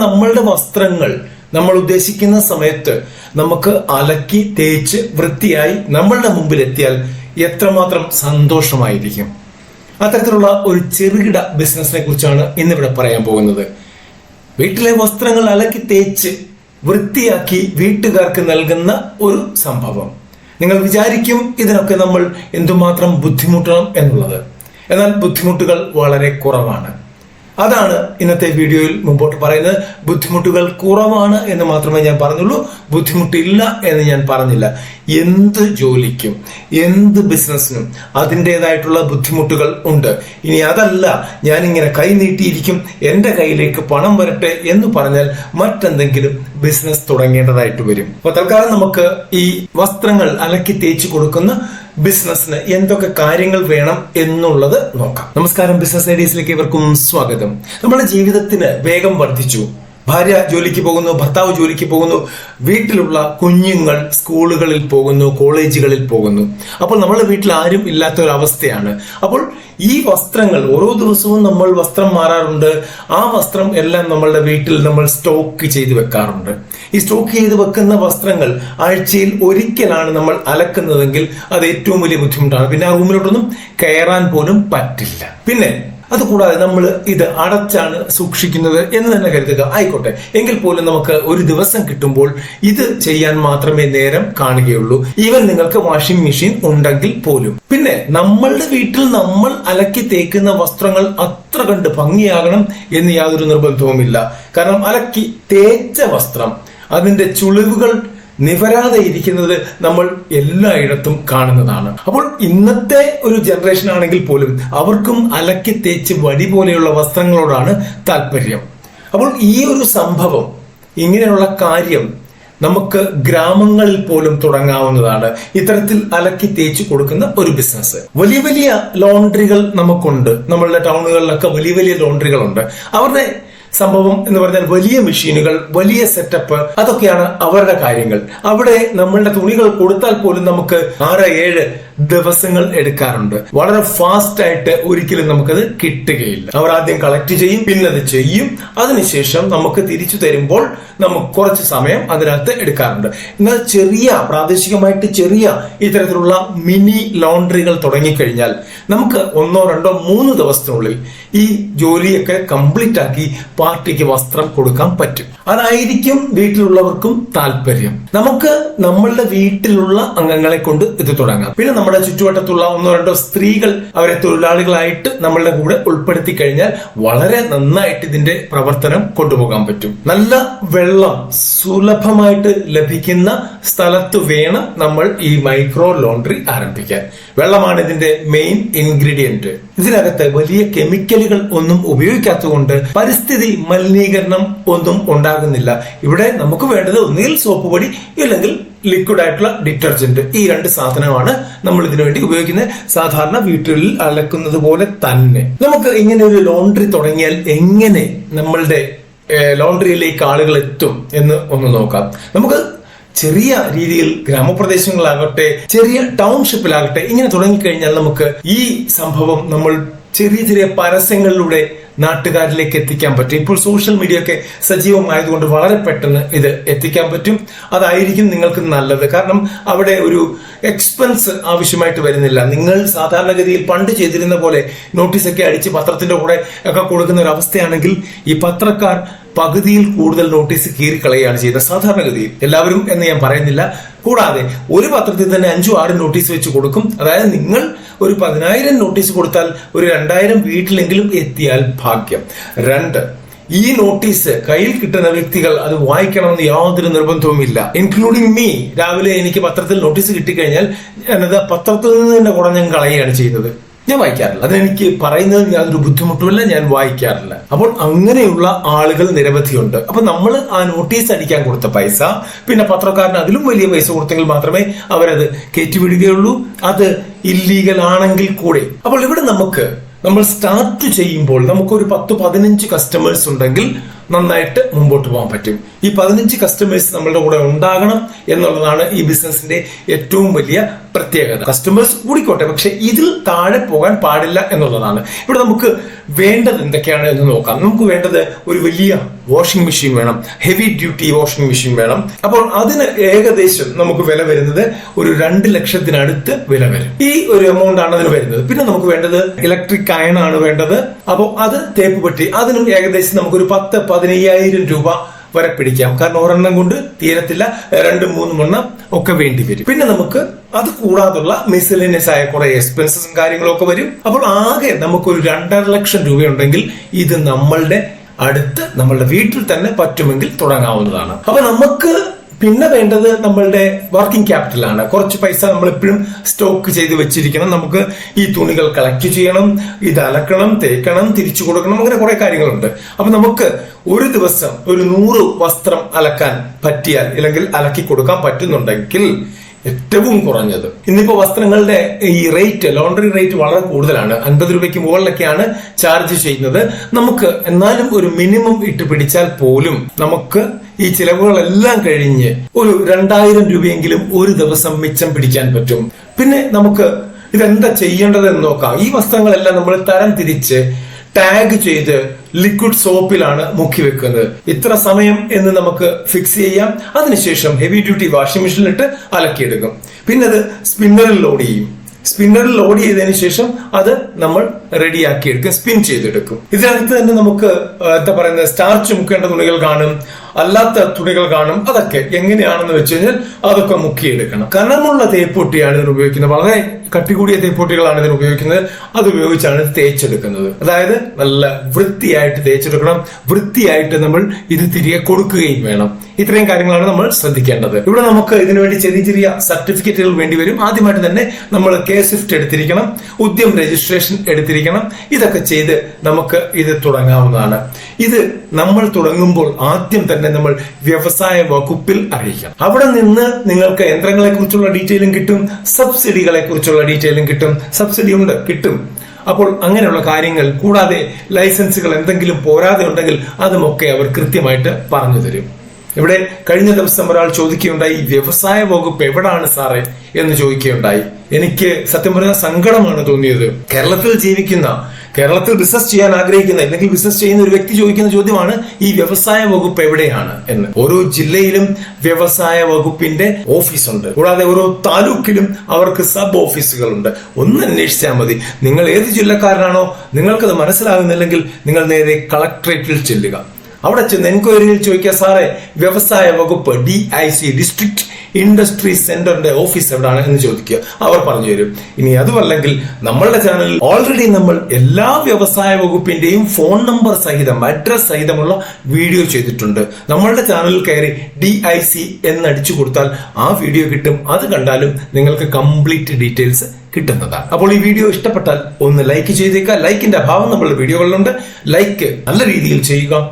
നമ്മളുടെ വസ്ത്രങ്ങൾ നമ്മൾ ഉദ്ദേശിക്കുന്ന സമയത്ത് നമുക്ക് അലക്കി തേച്ച് വൃത്തിയായി നമ്മളുടെ മുമ്പിൽ എത്തിയാൽ എത്രമാത്രം സന്തോഷമായിരിക്കും. അത്തരത്തിലുള്ള ഒരു ചെറുകിട ബിസിനസിനെ കുറിച്ചാണ് ഇന്നിവിടെ പറയാൻ പോകുന്നത്. വീട്ടിലെ വസ്ത്രങ്ങൾ അലക്കി തേച്ച് വൃത്തിയാക്കി വീട്ടുകാർക്ക് നൽകുന്ന ഒരു സംഭവം. നിങ്ങൾ വിചാരിക്കും ഇതിനൊക്കെ നമ്മൾ എന്തുമാത്രം ബുദ്ധിമുട്ടണം എന്നുള്ളത്. എന്നാൽ ബുദ്ധിമുട്ടുകൾ വളരെ കുറവാണ്. അതാണ് ഇന്നത്തെ വീഡിയോയിൽ മുമ്പോട്ട് പറയുന്നത്. ബുദ്ധിമുട്ടുകൾ കുറവാണ് എന്ന് മാത്രമേ ഞാൻ പറഞ്ഞുള്ളൂ, ബുദ്ധിമുട്ടില്ല എന്ന് ഞാൻ പറഞ്ഞില്ല. എന്ത് ജോലിക്കും എന്ത് ബിസിനസ്സിനും അതിൻ്റെതായിട്ടുള്ള ബുദ്ധിമുട്ടുകൾ ഉണ്ട്. ഇനി അതല്ല, ഞാനിങ്ങനെ കൈ നീട്ടിയിരിക്കും, എന്റെ കയ്യിലേക്ക് പണം വരട്ടെ എന്ന് പറഞ്ഞാൽ മറ്റെന്തെങ്കിലും ബിസിനസ് തുടങ്ങേണ്ടതായിട്ട് വരും. അപ്പൊ തൽക്കാലം നമുക്ക് ഈ വസ്ത്രങ്ങൾ അലക്കി തേച്ച് കൊടുക്കുന്ന ബിസിനസ്സിന് എന്തൊക്കെ കാര്യങ്ങൾ വേണം എന്നുള്ളത് നോക്കാം. നമസ്കാരം, ബിസിനസ് ഐഡിയസിലേക്ക് ഇവർക്കും സ്വാഗതം. നമ്മുടെ ജീവിതത്തിന് വേഗം വർദ്ധിച്ചു. ഭാര്യ ജോലിക്ക് പോകുന്നു, ഭർത്താവ് ജോലിക്ക് പോകുന്നു, വീട്ടിലുള്ള കുഞ്ഞുങ്ങൾ സ്കൂളുകളിൽ പോകുന്നു, കോളേജുകളിൽ പോകുന്നു. അപ്പോൾ നമ്മുടെ വീട്ടിൽ ആരും ഇല്ലാത്ത ഒരു അവസ്ഥയാണ്. അപ്പോൾ ഈ വസ്ത്രങ്ങൾ ഓരോ ദിവസവും നമ്മൾ വസ്ത്രം മാറാറുണ്ട്. ആ വസ്ത്രം എല്ലാം നമ്മളുടെ വീട്ടിൽ നമ്മൾ സ്റ്റോക്ക് ചെയ്ത് വെക്കാറുണ്ട്. ഈ സ്റ്റോക്ക് ചെയ്ത് വെക്കുന്ന വസ്ത്രങ്ങൾ ആഴ്ചയിൽ ഒരിക്കലാണ് നമ്മൾ അലക്കുന്നതെങ്കിൽ അത് ഏറ്റവും വലിയ ബുദ്ധിമുട്ടാണ്. പിന്നെ ആ റൂമിലോട്ടൊന്നും കയറാൻ പോലും പറ്റില്ല. പിന്നെ അതുകൂടാതെ നമ്മൾ ഇത് അടച്ചാണ് സൂക്ഷിക്കുന്നത് എന്ന് തന്നെ കരുതുക. ആയിക്കോട്ടെ, എങ്കിൽ പോലും നമുക്ക് ഒരു ദിവസം കിട്ടുമ്പോൾ ഇത് ചെയ്യാൻ മാത്രമേ നേരം കാണുകയുള്ളൂ. ഈവൻ നിങ്ങൾക്ക് വാഷിംഗ് മെഷീൻ ഉണ്ടെങ്കിൽ പോലും. പിന്നെ നമ്മളുടെ വീട്ടിൽ നമ്മൾ അലക്കി തേക്കുന്ന വസ്ത്രങ്ങൾ അത്ര കണ്ട് ഭംഗിയാകണം എന്ന് യാതൊരു നിർബന്ധവുമില്ല. കാരണം അലക്കി തേച്ച വസ്ത്രം അതിന്റെ ചുളിവുകൾ നിവരാതെ ഇരിക്കുന്നത് നമ്മൾ എല്ലായിടത്തും കാണുന്നതാണ്. അപ്പോൾ ഇന്നത്തെ ഒരു ജനറേഷൻ ആണെങ്കിൽ പോലും അവർക്കും അലക്കി തേച്ച് വടി പോലെയുള്ള വസ്ത്രങ്ങളോടാണ് താല്പര്യം. അപ്പോൾ ഈ ഒരു സംഭവം, ഇങ്ങനെയുള്ള കാര്യം നമുക്ക് ഗ്രാമങ്ങളിൽ പോലും തുടങ്ങാവുന്നതാണ്. ഇത്തരത്തിൽ അലക്കി തേച്ച് കൊടുക്കുന്ന ഒരു ബിസിനസ്. വലിയ വലിയ ലോണ്ടറികൾ നമുക്കുണ്ട്. നമ്മളുടെ ടൗണുകളിലൊക്കെ വലിയ വലിയ ലോണ്ടറികളുണ്ട്. അവരുടെ സംഭവം എന്ന് പറഞ്ഞാൽ വലിയ മെഷീനുകൾ, വലിയ സെറ്റപ്പ്, അതൊക്കെയാണ് അവരുടെ കാര്യങ്ങൾ. അവിടെ നമ്മളുടെ തുണികൾ കൊടുത്താൽ പോലും നമുക്ക് 6-7 ദിവസങ്ങൾ എടുക്കാറുണ്ട്. വളരെ ഫാസ്റ്റ് ആയിട്ട് ഒരിക്കലും നമുക്കത് കിട്ടുകയില്ല. അവർ ആദ്യം കളക്ട് ചെയ്യും, പിന്നെ അത് ചെയ്യും, അതിനുശേഷം നമുക്ക് തിരിച്ചു തരുമ്പോൾ നമുക്ക് കുറച്ച് സമയം അതിനകത്ത് എടുക്കാറുണ്ട്. എന്നാൽ പ്രാദേശികമായിട്ട് ചെറിയ ഇത്തരത്തിലുള്ള മിനി ലോണ്ടറികൾ തുടങ്ങിക്കഴിഞ്ഞാൽ നമുക്ക് 1, 2, 3 ദിവസത്തിനുള്ളിൽ ഈ ജോലിയൊക്കെ കംപ്ലീറ്റ് ആക്കി പാർട്ടിക്ക് വസ്ത്രം കൊടുക്കാൻ പറ്റും. അതായിരിക്കും വീട്ടിലുള്ളവർക്കും താല്പര്യം. നമുക്ക് നമ്മളുടെ വീട്ടിലുള്ള അംഗങ്ങളെ കൊണ്ട് ഇത് തുടങ്ങാം. പിന്നെ നമ്മുടെ ചുറ്റുവട്ടത്തുള്ള 1, 2 സ്ത്രീകൾ, അവരെ തൊഴിലാളികളായിട്ട് നമ്മളുടെ കൂടെ ഉൾപ്പെടുത്തി കഴിഞ്ഞാൽ വളരെ നന്നായിട്ട് ഇതിന്റെ പ്രവർത്തനം കൊണ്ടുപോകാൻ പറ്റും. നല്ല വെള്ളം സുലഭമായിട്ട് ലഭിക്കുന്ന സ്ഥലത്ത് വേണം നമ്മൾ ഈ മൈക്രോ ലോണ്ടറി ആരംഭിക്കാൻ. വെള്ളമാണ് ഇതിന്റെ മെയിൻ ഇൻഗ്രീഡിയന്റ്. ഇതിനകത്ത് വലിയ കെമിക്കലുകൾ ഒന്നും ഉപയോഗിക്കാത്തതുകൊണ്ട് പരിസ്ഥിതി മലിനീകരണം ഒന്നും ഉണ്ടാകുന്നില്ല. ഇവിടെ നമുക്ക് വേണ്ടത് ഒന്നുകിൽ സോപ്പ് പൊടി, ഇല്ലെങ്കിൽ ലിക്വിഡ് ആയിട്ടുള്ള ഡിറ്റർജന്റ്. ഈ 2 സാധനമാണ് നമ്മൾ ഇതിനു വേണ്ടി ഉപയോഗിക്കുന്നത്. സാധാരണ വീട്ടിൽ അലക്കുന്നത് പോലെ തന്നെ. നമുക്ക് ഇങ്ങനെ ഒരു ലോണ്ടറി തുടങ്ങിയാൽ എങ്ങനെ നമ്മളുടെ ലോണ്ടറിയിലേക്ക് ആളുകൾ എത്തും എന്ന് ഒന്ന് നോക്കാം. നമുക്ക് ചെറിയ രീതിയിൽ ഗ്രാമപ്രദേശങ്ങളാകട്ടെ, ചെറിയ ടൗൺഷിപ്പിലാകട്ടെ, ഇങ്ങനെ തുടങ്ങിക്കഴിഞ്ഞാൽ നമുക്ക് ഈ സംഭവം നമ്മൾ ചെറിയ ചെറിയ പരസ്യങ്ങളിലൂടെ നാട്ടുകാരിലേക്ക് എത്തിക്കാൻ പറ്റും. ഇപ്പോൾ സോഷ്യൽ മീഡിയ ഒക്കെ സജീവമായതുകൊണ്ട് വളരെ പെട്ടെന്ന് ഇത് എത്തിക്കാൻ പറ്റും. അതായിരിക്കും നിങ്ങൾക്ക് നല്ലത്. കാരണം അവിടെ ഒരു എക്സ്പെൻസ് ആവശ്യമായിട്ട് വരുന്നില്ല. നിങ്ങൾ സാധാരണഗതിയിൽ പണ്ട് ചെയ്തിരുന്ന പോലെ നോട്ടീസൊക്കെ അടിച്ച് പത്രത്തിന്റെ കൂടെ ഒക്കെ കൊടുക്കുന്ന ഒരു അവസ്ഥയാണെങ്കിൽ ഈ പത്രക്കാർ പകുതിയിൽ കൂടുതൽ നോട്ടീസ് കീറിക്കളയാണ് ചെയ്യുന്നത് സാധാരണഗതിയിൽ. എല്ലാവരും എന്ന് ഞാൻ പറയുന്നില്ല. കൂടാതെ ഒരു പത്രത്തിൽ തന്നെ 5-6 നോട്ടീസ് വെച്ച് കൊടുക്കും. അതായത് നിങ്ങൾ ഒരു 10,000 നോട്ടീസ് കൊടുത്താൽ ഒരു 2,000 വീട്ടിലെങ്കിലും എത്തിയാൽ ഭാഗ്യം. 2, ഈ നോട്ടീസ് കയ്യിൽ കിട്ടുന്ന വ്യക്തികൾ അത് വായിക്കണമെന്ന് യാതൊരു നിർബന്ധവുമില്ല, ഇൻക്ലൂഡിങ് മീ. രാവിലെ എനിക്ക് പത്രത്തിൽ നോട്ടീസ് കിട്ടിക്കഴിഞ്ഞാൽ ഞാനത് പത്രത്തിൽ നിന്ന് തന്നെ കുടഞ്ഞ് കളയുകയാണ് ചെയ്യുന്നത്. ഞാൻ വായിക്കാറില്ല. അതെനിക്ക് പറയുന്നതിൽ യാതൊരു ബുദ്ധിമുട്ടുമില്ല, ഞാൻ വായിക്കാറില്ല. അപ്പോൾ അങ്ങനെയുള്ള ആളുകൾ നിരവധിയുണ്ട്. അപ്പൊ നമ്മൾ ആ നോട്ടീസ് അടിക്കാൻ കൊടുത്ത പൈസ, പിന്നെ പത്രക്കാരന് അതിലും വലിയ പൈസ കൊടുത്തെങ്കിൽ മാത്രമേ അവരത് കയറ്റിവിടുകയുള്ളൂ. അത് ഇല്ലീഗൽ ആണെങ്കിൽ കൂടെ. അപ്പോൾ ഇവിടെ നമ്മൾ സ്റ്റാർട്ട് ചെയ്യുമ്പോൾ നമുക്കൊരു 10-15 കസ്റ്റമേഴ്സ് ഉണ്ടെങ്കിൽ നന്നായിട്ട് മുമ്പോട്ട് പോകാൻ പറ്റും. ഈ 15 കസ്റ്റമേഴ്സ് നമ്മളുടെ കൂടെ ഉണ്ടാകണം എന്നുള്ളതാണ് ഈ ബിസിനസിന്റെ ഏറ്റവും വലിയ പ്രത്യേകത. കസ്റ്റമേഴ്സ് കൂടിക്കോട്ടെ, പക്ഷെ ഇതിൽ താഴെ പോകാൻ പാടില്ല എന്നുള്ളതാണ്. ഇവിടെ നമുക്ക് വേണ്ടത് എന്തൊക്കെയാണ് എന്ന് നോക്കാം. നമുക്ക് വേണ്ടത് ഒരു വലിയ വാഷിംഗ് മെഷീൻ വേണം, ഹെവി ഡ്യൂട്ടി വാഷിംഗ് മെഷീൻ വേണം. അപ്പോൾ അതിന് ഏകദേശം നമുക്ക് വില വരുന്നത് ഒരു 2 ലക്ഷത്തിനടുത്ത് വില വരും. ഈ ഒരു എമൗണ്ട് ആണ് അതിന് വരുന്നത്. പിന്നെ നമുക്ക് വേണ്ടത് ഇലക്ട്രിക് അയൺ ആണ് വേണ്ടത്. അപ്പോൾ അത് തേപ്പ് പെട്ടി, അതിനും ഏകദേശം നമുക്കൊരു 10-15,000 രൂപ വരെ പിടിക്കാം. കാരണം ഒരെണ്ണം കൊണ്ട് തീരത്തില്ല, 2-3 എണ്ണം ഒക്കെ വേണ്ടി വരും. പിന്നെ നമുക്ക് അത് കൂടാതുള്ള മിസലേനിയസ് ആയ കുറെ എക്സ്പെൻസസും കാര്യങ്ങളും ഒക്കെ വരും. അപ്പോൾ ആകെ നമുക്കൊരു 2.5 ലക്ഷം രൂപയുണ്ടെങ്കിൽ ഇത് നമ്മളുടെ വീട്ടിൽ തന്നെ പറ്റുമെങ്കിൽ തുടങ്ങാവുന്നതാണ്. അപ്പൊ നമുക്ക് പിന്നെ വേണ്ടത് നമ്മളുടെ വർക്കിംഗ് ക്യാപിറ്റലാണ്. കുറച്ച് പൈസ നമ്മൾ എപ്പോഴും സ്റ്റോക്ക് ചെയ്ത് വെച്ചിരിക്കണം. നമുക്ക് ഈ തുണികൾ കളക്ട് ചെയ്യണം, ഇത് അലക്കണം, തേക്കണം, തിരിച്ചു കൊടുക്കണം, അങ്ങനെ കുറെ കാര്യങ്ങളുണ്ട്. അപ്പൊ നമുക്ക് ഒരു ദിവസം ഒരു 100 വസ്ത്രം അലക്കാൻ പറ്റിയാൽ, അല്ലെങ്കിൽ അലക്കി കൊടുക്കാൻ പറ്റുന്നുണ്ടെങ്കിൽ ഏറ്റവും കുറഞ്ഞത്, ഇന്നിപ്പോ വസ്ത്രങ്ങളുടെ ഈ റേറ്റ്, ലോണ്ടറി റേറ്റ് വളരെ കൂടുതലാണ്. 50 രൂപയ്ക്ക് മുകളിലൊക്കെയാണ് ചാർജ് ചെയ്യുന്നത്. നമുക്ക് എന്നാലും ഒരു മിനിമം ഇട്ട് പിടിച്ചാൽ പോലും നമുക്ക് ഈ ചിലവുകളെല്ലാം കഴിഞ്ഞ് ഒരു 2000 രൂപയെങ്കിലും ഒരു ദിവസം മിച്ചം പിടിക്കാൻ പറ്റും. പിന്നെ നമുക്ക് ഇതെന്താ ചെയ്യേണ്ടതെന്ന് നോക്കാം. ഈ വസ്ത്രങ്ങളെല്ലാം നമ്മൾ തരം തിരിച്ച് ടാഗ് ചെയ്ത് ലിക്വിഡ് സോപ്പിലാണ് മുക്കി വെക്കുന്നത്. ഇത്ര സമയം എന്ന് നമുക്ക് ഫിക്സ് ചെയ്യാം. അതിനുശേഷം ഹെവി ഡ്യൂട്ടി വാഷിംഗ് മെഷീനിലിട്ട് അലക്കിയെടുക്കും. പിന്നെ അത് സ്പിന്നറിൽ ലോഡ് ചെയ്യും. സ്പിന്നറിൽ ലോഡ് ചെയ്തതിനു ശേഷം അത് നമ്മൾ റെഡിയാക്കി എടുക്കും, സ്പിൻ ചെയ്തെടുക്കും. ഇതിനകത്ത് തന്നെ നമുക്ക് എന്താ പറയുന്നത്, സ്റ്റാർച്ച് മുക്കേണ്ട തുണികൾ കാണും, അല്ലാത്ത തുണികൾ കാണും. അതൊക്കെ എങ്ങനെയാണെന്ന് വെച്ച് കഴിഞ്ഞാൽ അതൊക്കെ മുക്കിയെടുക്കണം. കനമുള്ള തേപ്പൊട്ടിയാണ് ഇതിന് ഉപയോഗിക്കുന്നത്. വളരെ കട്ടികൂടിയ തേപ്പൊട്ടികളാണ് ഇതിന് ഉപയോഗിക്കുന്നത്. അത് ഉപയോഗിച്ചാണ് തേച്ചെടുക്കുന്നത്. അതായത് നല്ല വൃത്തിയായിട്ട് തേച്ചെടുക്കണം. വൃത്തിയായിട്ട് നമ്മൾ ഇത് തിരികെ കൊടുക്കുകയും വേണം. ഇത്രയും കാര്യങ്ങളാണ് നമ്മൾ ശ്രദ്ധിക്കേണ്ടത്. ഇവിടെ നമുക്ക് ഇതിനുവേണ്ടി ചെറിയ ചെറിയ സർട്ടിഫിക്കറ്റുകൾ വേണ്ടി വരും. ആദ്യമായിട്ട് തന്നെ നമ്മൾ സ്വിഫ്റ്റ് എടുത്തിരിക്കണം, ഉദ്യം രജിസ്ട്രേഷൻ എടുത്തിരിക്കണം. ഇതൊക്കെ ചെയ്ത് നമുക്ക് ഇത് തുടങ്ങാവുന്നതാണ്. ഇത് നമ്മൾ തുടങ്ങുമ്പോൾ ആദ്യം തന്നെ നമ്മൾ വ്യവസായ വകുപ്പിൽ അറിയിക്കണം. അവിടെ നിന്ന് നിങ്ങൾക്ക് യന്ത്രങ്ങളെ കുറിച്ചുള്ള ഡീറ്റെയിലും കിട്ടും, സബ്സിഡികളെ കുറിച്ചുള്ള ഡീറ്റെയിലും കിട്ടും. സബ്സിഡി ഉണ്ട്, കിട്ടും. അപ്പോൾ അങ്ങനെയുള്ള കാര്യങ്ങൾ, കൂടാതെ ലൈസൻസുകൾ എന്തെങ്കിലും പോരാതെ ഉണ്ടെങ്കിൽ അതുമൊക്കെ അവർ കൃത്യമായിട്ട് പറഞ്ഞു തരും. ഇവിടെ കഴിഞ്ഞ ദിവസം ഒരാൾ ചോദിക്കുകയുണ്ടായി, വ്യവസായ വകുപ്പ് എവിടാണ് സാറേ എന്ന് ചോദിക്കുകയുണ്ടായി. എനിക്ക് സത്യം പറഞ്ഞാൽ സങ്കടമാണ് തോന്നിയത്. കേരളത്തിൽ ബിസിനസ് ചെയ്യാൻ ആഗ്രഹിക്കുന്ന, അല്ലെങ്കിൽ ബിസിനസ് ചെയ്യുന്ന ഒരു വ്യക്തി ചോദിക്കുന്ന ചോദ്യമാണ് ഈ വ്യവസായ വകുപ്പ് എവിടെയാണ് എന്ന്. ഓരോ ജില്ലയിലും വ്യവസായ വകുപ്പിന്റെ ഓഫീസുണ്ട്. കൂടാതെ ഓരോ താലൂക്കിലും അവർക്ക് സബ് ഓഫീസുകളുണ്ട്. ഒന്ന് അന്വേഷിച്ചാൽ മതി. നിങ്ങൾ ഏത് ജില്ലക്കാരനാണോ നിങ്ങൾക്കത് മനസ്സിലാകുന്നില്ലെങ്കിൽ നിങ്ങൾ നേരെ കളക്ടറേറ്റിൽ ചെല്ലുക. അവിടെ ചെന്ന് എൻക്വയറിയിൽ ചോദിക്കുക, സാറേ വ്യവസായ വകുപ്പ് DIC ഡിസ്ട്രിക്ട് ഇൻഡസ്ട്രി സെന്ററിന്റെ ഓഫീസ് എവിടെയാണ് എന്ന് ചോദിക്കുക. അവർ പറഞ്ഞു തരും. ഇനി അതുമല്ലെങ്കിൽ നമ്മളുടെ ചാനലിൽ ഓൾറെഡി നമ്മൾ എല്ലാ വ്യവസായ വകുപ്പിന്റെയും ഫോൺ നമ്പർ സഹിതം, അഡ്രസ് സഹിതമുള്ള വീഡിയോ ചെയ്തിട്ടുണ്ട്. നമ്മളുടെ ചാനലിൽ കയറി DIC എന്നടിച്ചു കൊടുത്താൽ ആ വീഡിയോ കിട്ടും. അത് കണ്ടാലും നിങ്ങൾക്ക് കംപ്ലീറ്റ് ഡീറ്റെയിൽസ് കിട്ടുന്നതാണ്. അപ്പോൾ ഈ വീഡിയോ ഇഷ്ടപ്പെട്ടാൽ ഒന്ന് ലൈക്ക് ചെയ്തേക്കുക. ലൈക്കിന്റെ അഭാവം നമ്മളുടെ വീഡിയോകളിലുണ്ട്. ലൈക്ക് നല്ല രീതിയിൽ ചെയ്യുക,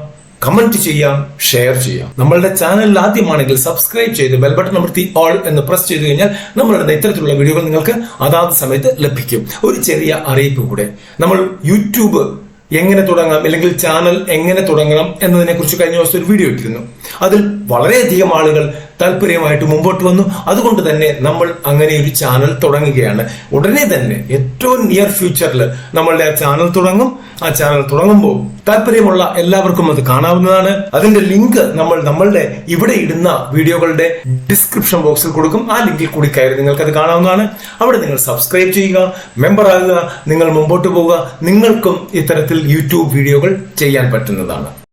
കമന്റ് ചെയ്യാം, ഷെയർ ചെയ്യാം. നമ്മളുടെ ചാനലിൽ ആദ്യമാണെങ്കിൽ സബ്സ്ക്രൈബ് ചെയ്ത് ബെൽ ബട്ടൺ അമർത്തി ഓൾ എന്ന് പ്രസ് ചെയ്ത് കഴിഞ്ഞാൽ നമ്മളുടെ ഇത്തരത്തിലുള്ള വീഡിയോകൾ നിങ്ങൾക്ക് അതാത് സമയത്ത് ലഭിക്കും. ഒരു ചെറിയ അറിയിപ്പ് കൂടെ, നമ്മൾ യൂട്യൂബ് എങ്ങനെ തുടങ്ങാം, അല്ലെങ്കിൽ ചാനൽ എങ്ങനെ തുടങ്ങണം എന്നതിനെ കുറിച്ച് കഴിഞ്ഞ ദിവസം ഒരു വീഡിയോ ഇട്ടിരുന്നു. അതിൽ വളരെയധികം ആളുകൾ താല്പര്യമായിട്ട് മുമ്പോട്ട് വന്നു. അതുകൊണ്ട് തന്നെ നമ്മൾ അങ്ങനെ ഒരു ചാനൽ തുടങ്ങുകയാണ്. ഉടനെ തന്നെ ഏറ്റവും നിയർ ഫ്യൂച്ചറിൽ നമ്മളുടെ ആ ചാനൽ തുടങ്ങും. ആ ചാനൽ തുടങ്ങുമ്പോൾ താല്പര്യമുള്ള എല്ലാവർക്കും അത് കാണാവുന്നതാണ്. അതിന്റെ ലിങ്ക് നമ്മളുടെ ഇവിടെ ഇടുന്ന വീഡിയോകളുടെ ഡിസ്ക്രിപ്ഷൻ ബോക്സിൽ കൊടുക്കും. ആ ലിങ്കിൽ കൂടി കയറി നിങ്ങൾക്ക് അത് കാണാവുന്നതാണ്. അവിടെ നിങ്ങൾ സബ്സ്ക്രൈബ് ചെയ്യുക, മെമ്പർ ആകുക, നിങ്ങൾ മുമ്പോട്ട് പോവുക. നിങ്ങൾക്കും ഇത്തരത്തിൽ യൂട്യൂബ് വീഡിയോകൾ ചെയ്യാൻ പറ്റുന്നതാണ്.